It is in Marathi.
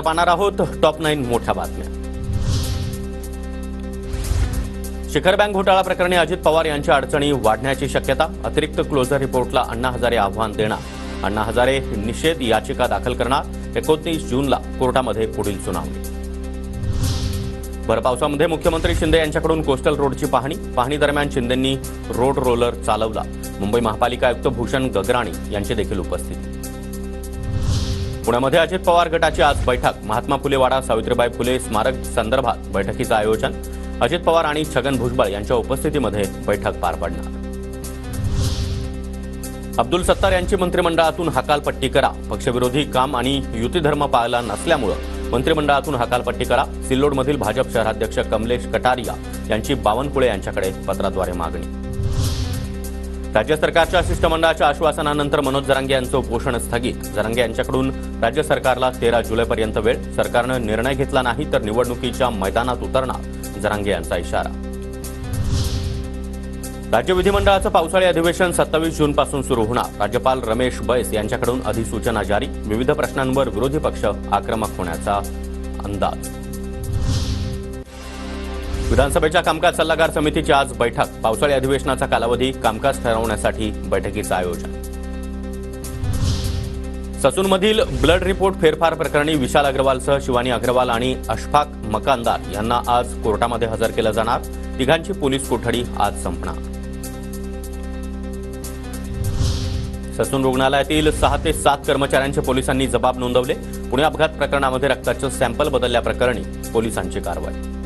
पाहणार आहोत टॉप 9 मोठ्या बातम्या। शिखर बँक घोटाळा प्रकरणी अजित पवार यांच्या अडचणी वाढण्याची शक्यता। अतिरिक्त क्लोजर रिपोर्टला अण्णा हजारे आव्हान देणार। अण्णा हजारे निषेध याचिका दाखल करणार। 29 जूनला कोर्टामध्ये पुढील सुनावणी। भरपावसामध्ये मुख्यमंत्री शिंदे यांच्याकडून कोस्टल रोडची पाहणी दरम्यान शिंदेंनी रोड रोलर चालवला। मुंबई महापालिका आयुक्त भूषण गगराणी यांची देखील उपस्थिती। पुण्यामध्ये अजित पवार गटाची आज बैठक। महात्मा फुले वाडा सावित्रीबाई फुले स्मारक संदर्भात बैठकीचं आयोजन। अजित पवार आणि छगन भुजबळ यांच्या उपस्थितीमध्ये बैठक पार पडणार। अब्दुल सत्तार यांची मंत्रिमंडळातून हकालपट्टी करा। पक्षविरोधी काम आणि युती धर्म पाळला नसल्यामुळे मंत्रिमंडळातून हकालपट्टी करा। सिल्लोडमधील भाजप शहराध्यक्ष कमलेश कटारिया यांची बावनकुळे यांच्याकडे पत्राद्वारे मागणी। राज्य सरकारच्या शिष्टमंडळाच्या आश्वासनानंतर मनोज जरांगे यांचं उपोषण स्थगित। जरांगे यांच्याकडून राज्य सरकारला 13 जुलैपर्यंत वेळ। सरकारनं निर्णय घेतला नाही तर निवडणुकीच्या मैदानात उतरणार, जरांगे यांचा इशारा। राज्य विधिमंडळाचं पावसाळी अधिवेशन 27 जूनपासून सुरू होणार। राज्यपाल रमेश बैस यांच्याकडून अधिसूचना जारी। विविध प्रश्नांवर विरोधी पक्ष आक्रमक होण्याचा अंदाज। विधानसभेच्या कामकाज सल्लागार समितीची आज बैठक। पावसाळी अधिवेशनाचा कालावधी कामकाज ठरवण्यासाठी बैठकीचं आयोजन। ससूनमधील ब्लड रिपोर्ट फेरफार प्रकरणी विशाल अग्रवालसह शिवानी अग्रवाल आणि अशफाक मकानदार यांना आज कोर्टामध्ये हजर केलं जाणार। तिघांची पोलीस कोठडी आज संपणार। ससून रुग्णालयातील 6 ते 7 कर्मचाऱ्यांचे पोलिसांनी जबाब नोंदवले। पुणे अपघात प्रकरणामध्ये रक्ताचं सॅम्पल बदलल्याप्रकरणी पोलिसांची कारवाई।